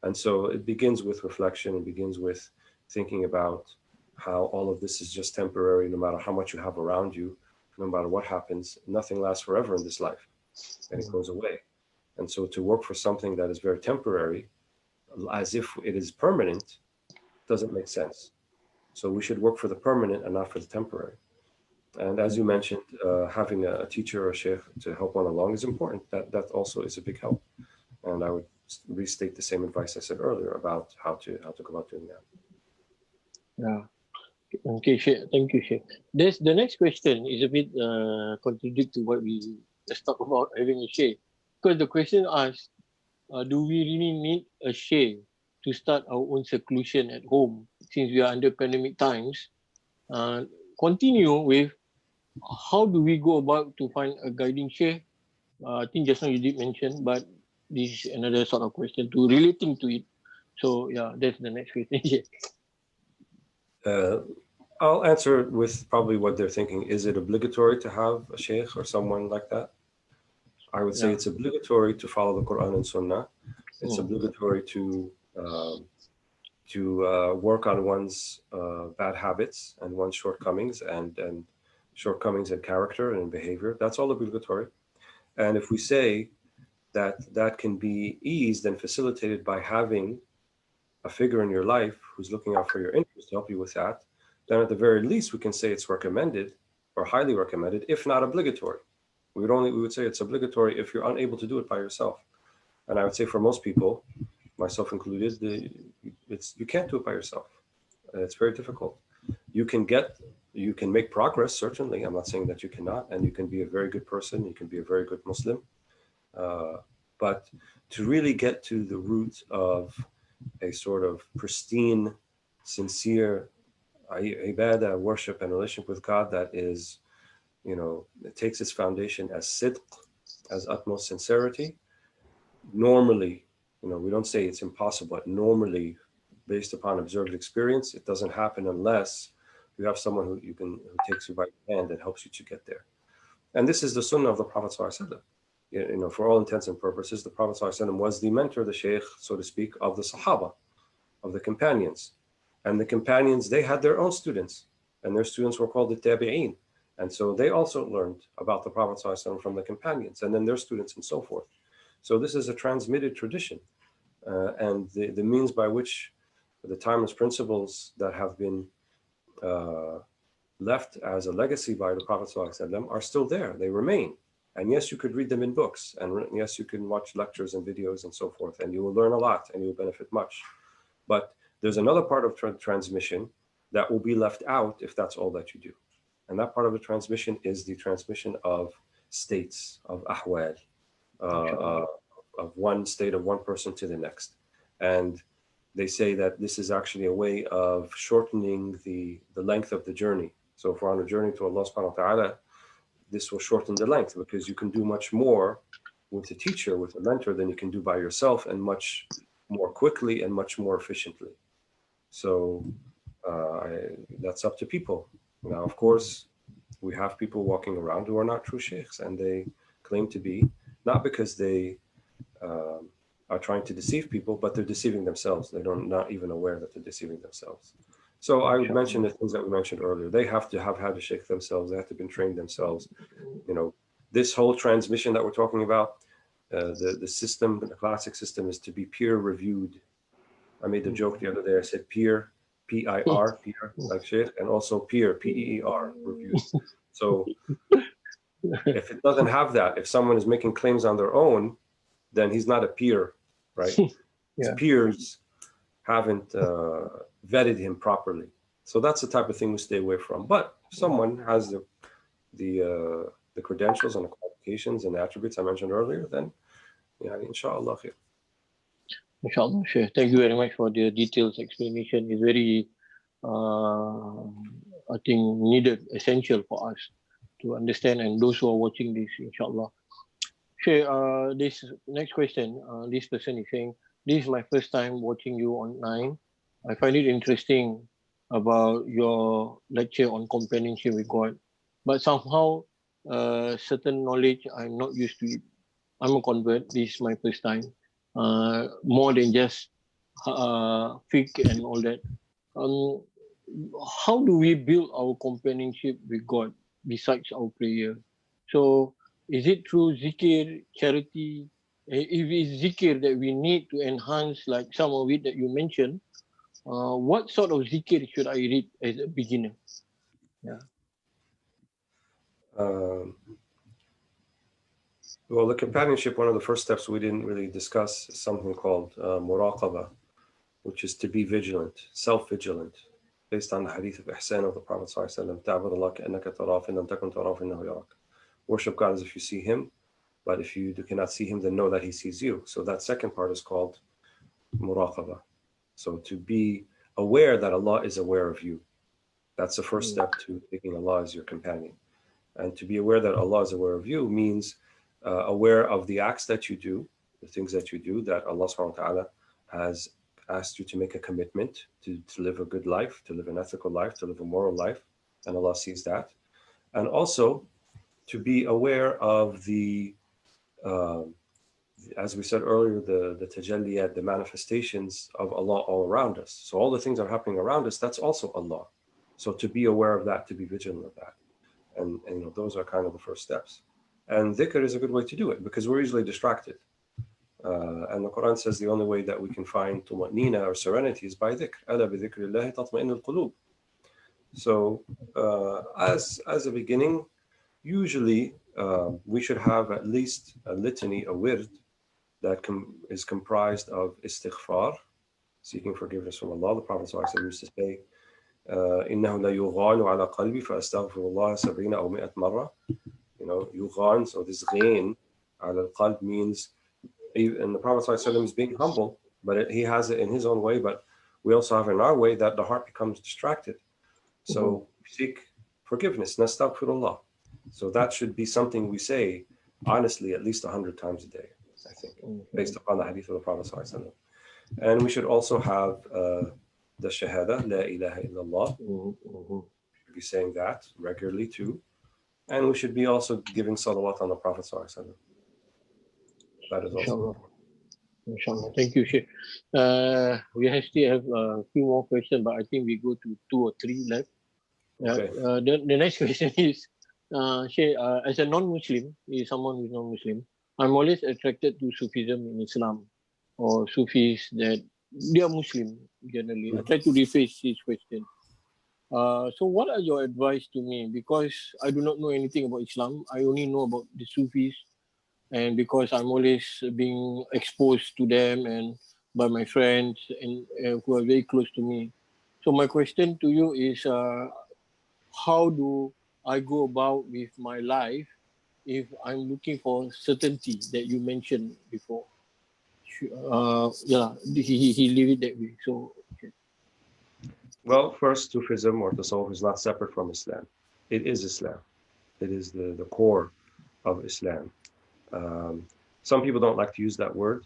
And so it begins with reflection. It begins with thinking about how all of this is just temporary, no matter how much you have around you, no matter what happens, nothing lasts forever in this life, and it goes away. And so to work for something that is very temporary, as if it is permanent, doesn't make sense. So we should work for the permanent and not for the temporary. And as you mentioned, having a teacher or a sheikh to help one along is important. That also is a big help. And I would restate the same advice I said earlier about how to go about doing that. Yeah. Okay, Sheikh. Thank you, Sheikh. The next question is a bit contradict to what we just talked about having a Sheikh. Because the question asks, do we really need a Sheikh to start our own seclusion at home since we are under pandemic times? Uh, Continue with, how do we go about to find a guiding Sheikh? I think just now you did mention, but this is another sort of question to relating to it. So yeah, that's the next question. Sheikh. Uh, I'll answer with probably what they're thinking. Is it obligatory to have a sheikh or someone like that? I would say Yeah. it's obligatory to follow the Quran and Sunnah. It's Mm. obligatory to work on one's bad habits and one's shortcomings and shortcomings in character and in behavior. That's all obligatory. And if we say that that can be eased and facilitated by having a figure in your life who's looking out for your interests to help you with that, then at the very least we can say it's recommended or highly recommended, if not obligatory. We would say it's obligatory if you're unable to do it by yourself. And I would say for most people, myself included, you can't do it by yourself. It's very difficult. You can you can make progress, certainly. I'm not saying that you cannot, and you can be a very good person. You can be a very good Muslim. Uh, but to really get to the root of a sort of pristine, sincere ibadah, worship and relationship with God that is, it takes its foundation as sidq, as utmost sincerity. Normally, we don't say it's impossible, but normally, based upon observed experience, it doesn't happen unless you have someone who takes you by the hand and helps you to get there. And this is the sunnah of the Prophet ﷺ. For all intents and purposes, the Prophet ﷺ was the mentor, the sheikh, so to speak, of the Sahaba, of the companions. And the companions, they had their own students, and their students were called the Tabi'een. And so they also learned about the Prophet ﷺ from the companions, and then their students, and so forth. So this is a transmitted tradition. And the means by which the timeless principles that have been left as a legacy by the Prophet ﷺ are still there. They remain. And yes, you could read them in books, and yes, you can watch lectures and videos and so forth, and you will learn a lot and you will benefit much. But there's another part of transmission that will be left out if that's all that you do. And that part of the transmission is the transmission of states, of ahwal, of one state of one person to the next. And they say that this is actually a way of shortening the length of the journey. So if we're on a journey to Allah subhanahu wa ta'ala, this will shorten the length because you can do much more with a teacher, with a mentor, than you can do by yourself, and much more quickly and much more efficiently. So that's up to people. Now, of course, we have people walking around who are not true sheikhs, and they claim to be, not because they are trying to deceive people, but they're deceiving themselves. They're not even aware that they're deceiving themselves. So I would mention the things that we mentioned earlier. They have to have had a sheikh themselves. They have to have been trained themselves. You know, this whole transmission that we're talking about, the system, the classic system, is to be peer reviewed. I made the joke the other day. I said peer, P-I-R, peer, like sheikh, and also peer, P-E-E-R, reviewed. So if it doesn't have that, if someone is making claims on their own, then he's not a peer, right? His peers haven't vetted him properly. So that's the type of thing we stay away from. But if someone has the credentials and the qualifications and the attributes I mentioned earlier, then inshallah khair. Inshallah, Shaykh. Thank you very much for the detailed explanation. It's very, I think, needed, essential for us to understand, and those who are watching this, inshallah. Shaykh, this next question, this person is saying, this is my first time watching you online. I find it interesting about your lecture on companionship with God, but somehow certain knowledge I'm not used to it. I'm a convert. This is my first time. More than just fiqh and all that. How do we build our companionship with God besides our prayer? So is it through zikr, charity? If it's zikr that we need to enhance, like some of it that you mentioned, what sort of zikr should I read as a beginner? Yeah. Well, the companionship, one of the first steps we didn't really discuss is something called muraqabah, which is to be vigilant, self-vigilant, based on the hadith of Ihsan of the Prophet ﷺ. Worship God as if you see him, but if you cannot see him, then know that he sees you. So that second part is called muraqabah. So to be aware that Allah is aware of you. That's the first step to taking Allah as your companion. And to be aware that Allah is aware of you means aware of the acts that you do, the things that you do, that Allah subhanahu wa ta'ala has asked you to make a commitment to live a good life, to live an ethical life, to live a moral life, and Allah sees that. And also to be aware of the, as we said earlier, the tajalliyat, the manifestations of Allah all around us. So all the things that are happening around us, that's also Allah. So to be aware of that, to be vigilant of that. And those are kind of the first steps. And dhikr is a good way to do it because we're easily distracted. And the Quran says the only way that we can find tuma'nina or serenity is by dhikr. Ala bi dhikrillahi tatma'innu al-qulub. So as a beginning, usually we should have at least a litany, a wird, that is comprised of istighfar, seeking forgiveness from Allah. The Prophet ﷺ used to say, إِنَّهُ لَيُغَانُ عَلَى قَلْبِي فَأَسْتَغْفِرُ اللَّهَ 70 أو 100 مرة. Yughan, so this ghain, على القلب means, and the Prophet ﷺ is being humble, but he has it in his own way, but we also have in our way that the heart becomes distracted. So seek forgiveness, nastaghfirullah. So that should be something we say honestly at least 100 times a day, I think, based upon the hadith of the Prophet ﷺ. And we should also have the shahada, la ilaha illallah. We should be saying that regularly too. And we should be also giving salawat on the Prophet ﷺ. That is also. Inshallah. Thank you, Shaykh. We still have a few more questions, but I think we go to 2 or 3 left. Okay. The next question is, Shaykh, as a non-Muslim, is someone who is non-Muslim, I'm always attracted to Sufism in Islam, or Sufis that they are Muslim generally. I try to rephrase this question. So what are your advice to me? Because I do not know anything about Islam. I only know about the Sufis, and because I'm always being exposed to them and by my friends and who are very close to me. So my question to you is, how do I go about with my life if I'm looking for certainty that you mentioned before? Yeah, he leave it that way. So okay. Well, first, Sufism or Tasawwuf is not separate from Islam. It is Islam. It is the core of Islam. Um, some people don't like to use that word,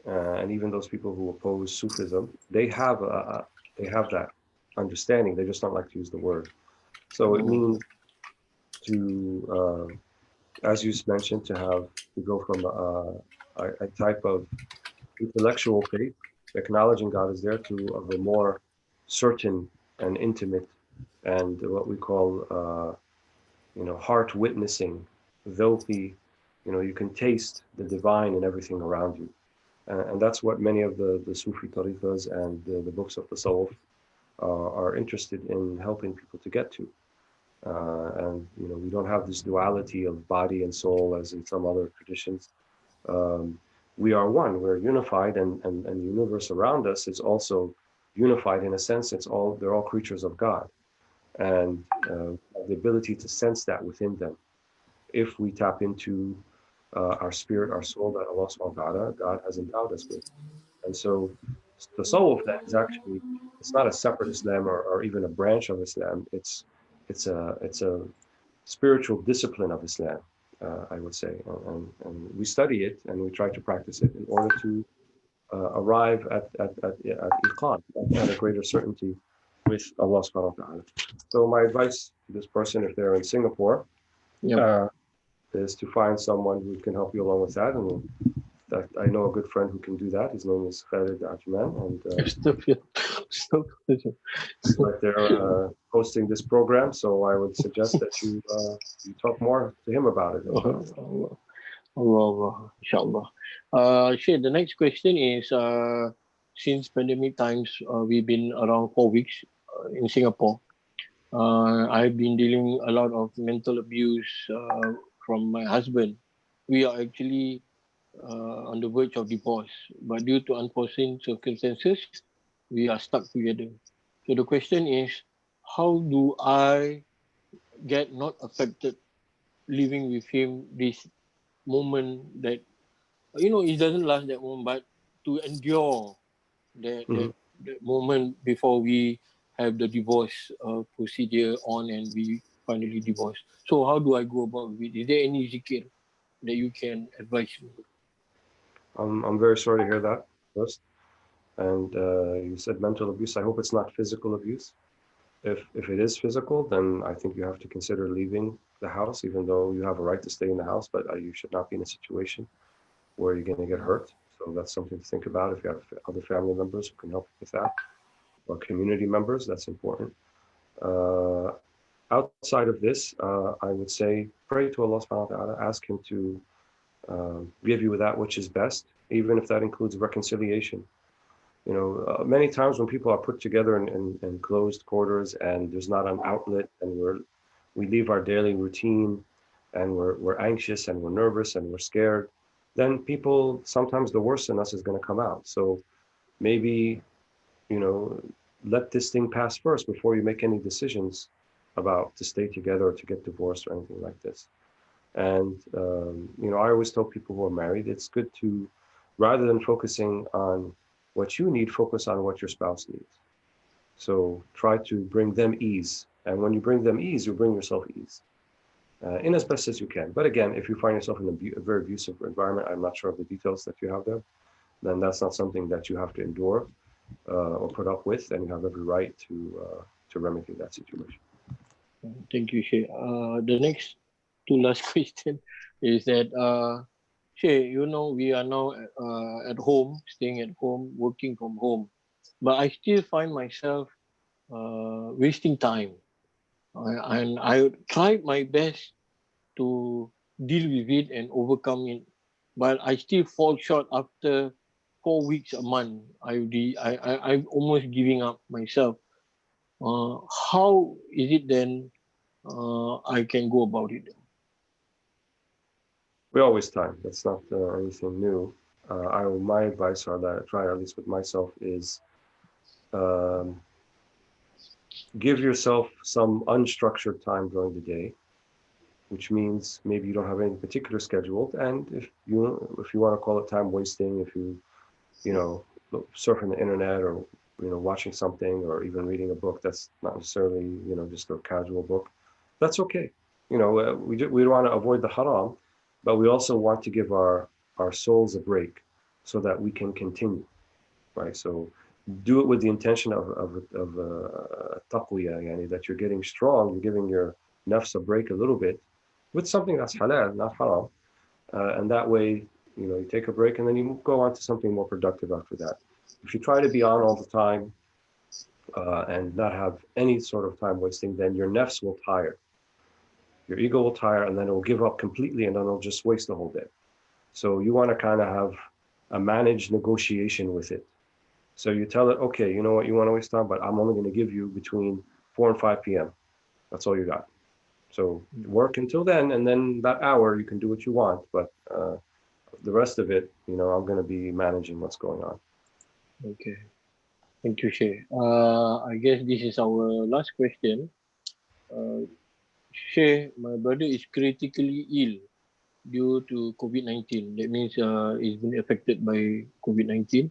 and even those people who oppose Sufism, they have that understanding. They just don't like to use the word. So it Mm, means to, as you mentioned, to go from a type of intellectual faith, acknowledging God is there, to of a more certain and intimate and what we call heart witnessing, filthy. You can taste the divine in everything around you, and that's what many of the Sufi tariqas and the books of the Tasawwuf are interested in helping people to get to. And we don't have this duality of body and soul as in some other traditions. um, we are one. We're unified, and the universe around us is also unified in a sense. They're all creatures of God, and the ability to sense that within them. If we tap into our spirit, our soul that Allah subhanahu wa ta'ala, God has endowed us with. And so the soul of that is actually, it's not a separate Islam or even a branch of Islam. It's a spiritual discipline of Islam, I would say. And we study it and we try to practice it in order to arrive at iqan, at a greater certainty with Allah subhanahu wa ta'ala. So my advice to this person, if they're in Singapore, yep. uh, is to find someone who can help you along with that. And that I know a good friend who can do that. His name is Khalid Ajman, and Stop it. Stop it. he's right there hosting this program. So I would suggest that you talk more to him about it, inshallah. Allah, Allah, inshallah. Shay, the next question is, since pandemic times, we've been around 4 weeks in Singapore. I've been dealing a lot of mental abuse from my husband. We are actually on the verge of divorce, but due to unforeseen circumstances, we are stuck together. So the question is, how do I get not affected living with him this moment that it doesn't last that moment, but to endure that Mhm. that, that moment before we have the divorce procedure on and we finally divorce. So how do I go about it? Is there any zikir that you can advise me? I'm very sorry to hear that first. And you said mental abuse. I hope it's not physical abuse. If it is physical, then I think you have to consider leaving the house, even though you have a right to stay in the house. But you should not be in a situation where you're going to get hurt. So that's something to think about. If you have other family members who can help you with that, or community members, that's important. Uh, Outside of this, I would say pray to Allah subhanahu wa ta'ala, ask Him to give you that which is best, even if that includes reconciliation. Many times when people are put together in closed quarters and there's not an outlet, and we leave our daily routine, and we're anxious and we're nervous and we're scared, then people, sometimes the worst in us is going to come out. So maybe, you know, let this thing pass first before you make any decisions about to stay together or to get divorced or anything like this. And, I always tell people who are married, it's good to, rather than focusing on what you need, focus on what your spouse needs. So try to bring them ease. And when you bring them ease, you bring yourself ease in as best as you can. But again, if you find yourself in a very abusive environment, I'm not sure of the details that you have there, then that's not something that you have to endure or put up with, and you have every right to remedy that situation. Thank you, Shay. The next two last question is that, Shay, we are now at home, staying at home, working from home, but I still find myself wasting time. And I tried my best to deal with it and overcome it, but I still fall short after 4 weeks, a month. I'm almost giving up myself. how is it then I can go about it? We always time. That's not anything new. My advice, or that I try at least with myself, is um, give yourself some unstructured time during the day, which means maybe you don't have any particular scheduled. And if you want to call it time wasting, if you know surfing the internet or watching something or even reading a book that's not necessarily just a casual book, that's okay. We want to avoid the haram, but we also want to give our souls a break so that we can continue, right? So do it with the intention of taqwiya, yani that you're getting strong, you're giving your nafs a break a little bit with something that's halal, not haram, and that way, you take a break and then you go on to something more productive after that. If you try to be on all the time and not have any sort of time wasting, then your nefs will tire. Your ego will tire and then it will give up completely and then it'll just waste the whole day. So you want to kind of have a managed negotiation with it. So you tell it, okay, you know what, you want to waste time, but I'm only going to give you between 4 and 5 p.m. That's all you got. So work until then, and then that hour you can do what you want, but the rest of it, I'm going to be managing what's going on. Okay. Thank you, Shaykh. I guess this is our last question. Shaykh, my brother is critically ill due to COVID-19. That means he's been affected by COVID-19.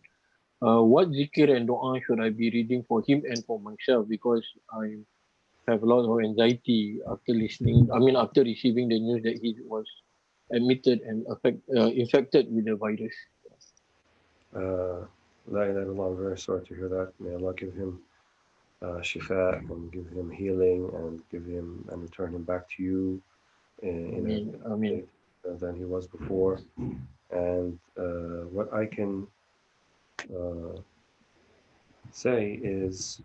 What zikr and dua should I be reading for him and for myself? Because I have a lot of anxiety after after receiving the news that he was admitted and infected with the virus. La ilaha illallah, I'm very sorry to hear that. May Allah give him shifa and give him healing and give him and return him back to you in a Ameen, Ameen. state than he was before. And what I can say is,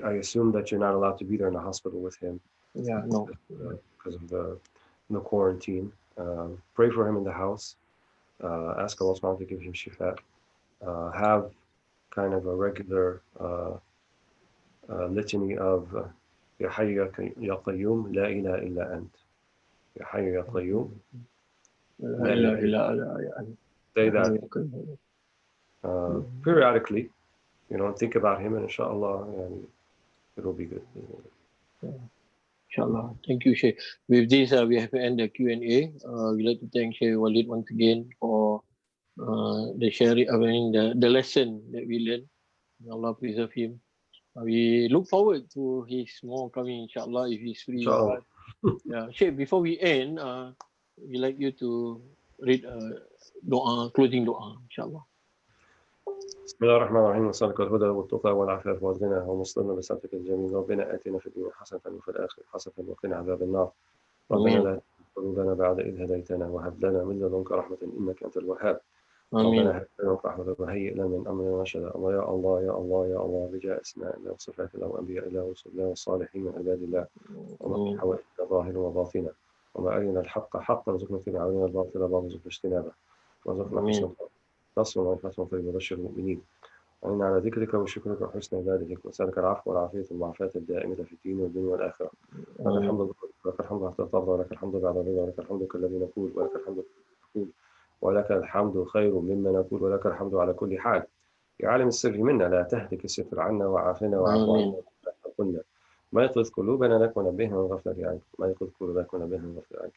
I assume that you're not allowed to be there in the hospital with him Yeah, no. because of the quarantine. Pray for him in the house. Ask Allah subhanahu wa ta'ala to give him shifa. Have kind of a regular litany of Ya Hayyu Ya Qayyum, La ilaha illa ant. Ya Hayyu Ya Qayyum, La La ilaha ilaha illa. illa Say that anta. periodically, and think about him, and inshallah, and it'll be good. Inshallah. Thank you, Shaykh. With this, we have to end the Q&A. We'd like to thank Shaykh Walead once again for the sharing, the lesson that we learned. May Allah preserve him. We look forward to his more coming, inshallah, if he's free. Inshallah. Yeah, Shaykh, before we end, we'd like you to read dua, closing dua, inshallah. بسم الله الرحمن الرحيم، نسألك الهدى والتقى والعفاف والغنى ومصطفى بسعتك الجميل. ربنا آتنا في الدنيا حسنة وفي الآخرة حسنة وقنا عذاب النار. ربنا لا تزغ قلوبنا بعد إذ هديتنا وهب لنا من لدنك رحمة إنك أنت الوهاب. ربنا هب لنا رحمة وهيئ لنا من أمرنا رشدا. الله يا الله يا الله يا الله، بجاه أسماء الله وصفات الله وأنبياء الله ورسل الله والصالحين من عباد الله، ومن حوائجنا ظاهر وباطنا، وما أرنا الحق حقا وارزقنا اتباعه وأرنا الباطل باطلا وارزقنا اجتنابه، وارزقنا حسن نصر وفتح طيب وبشر المؤمنين. وإنا على ذكرك وشكرك وحسن عبادتك، وأسألك العفو والعافية والمعافاة الدائمة في الدين والدنيا والآخرة. لك الحمد لك الحمد حتى ترضى، ولك الحمد بعد الرضا، ولك الحمد كالذي نقول، ولك الحمد نقول، ولك الحمد خير مما نقول، ولك الحمد على كل حال. يا عالم السر منا لا تهلك الستر عنا، وعافنا واعف عنا قلنا. ما يقظ قلوبنا لك ونبهنا من غفلة عنك، ما يقظ قلوبنا لك ونبهنا من غفلة عنك.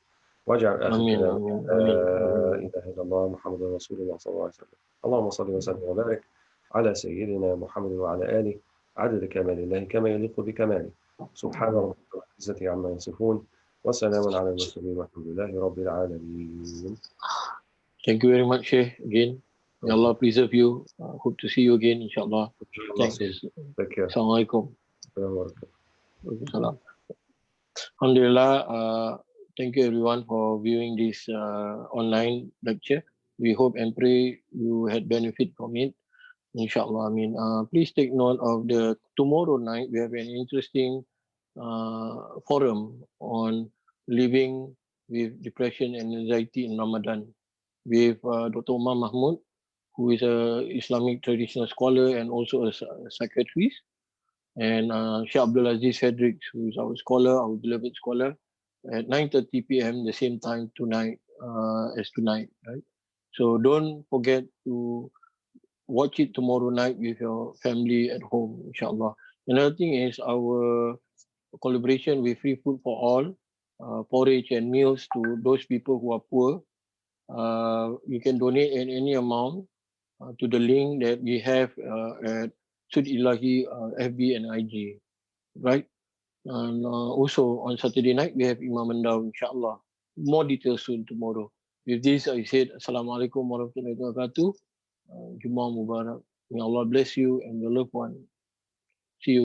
واجعل آخر كلامنا لا إله إلا الله محمد رسول الله صلى الله عليه وسلم. اللهم صل وسلم وبارك على سيدنا محمد وعلى آله عدد كمال الله كما يليق بكماله. سبحان ربك رب العزة عما يصفون وسلام على المرسلين والحمد لله رب العالمين. Thank you very much, Shaykh, again. May Allah preserve you. Hope to see you again, inshallah. Thanks. Take care. Assalamualaikum. Alhamdulillah. Thank you everyone for viewing this online lecture. We hope and pray you had benefit from it. Inshallah. Please take note of the tomorrow night. We have an interesting forum on living with depression and anxiety in Ramadan with Dr. Umar Mahmood, who is a Islamic traditional scholar and also a psychiatrist. and Sheikh Abdul Aziz Frederick, who is our scholar, our beloved scholar, at 9:30 p.m. the same time tonight as tonight, right? So don't forget to watch it tomorrow night with your family at home, inshallah. Another thing is our collaboration with Free Food for All, porridge and meals to those people who are poor. You can donate at any amount to the link that we have at Sud Ilahi FB and IG, right? And also on Saturday night, we have Imam Mandau, inshallah. More details soon tomorrow. With this, I said, Assalamualaikum warahmatullahi wabarakatuh. Jummah Mubarak. May Allah bless you and your loved one. See you.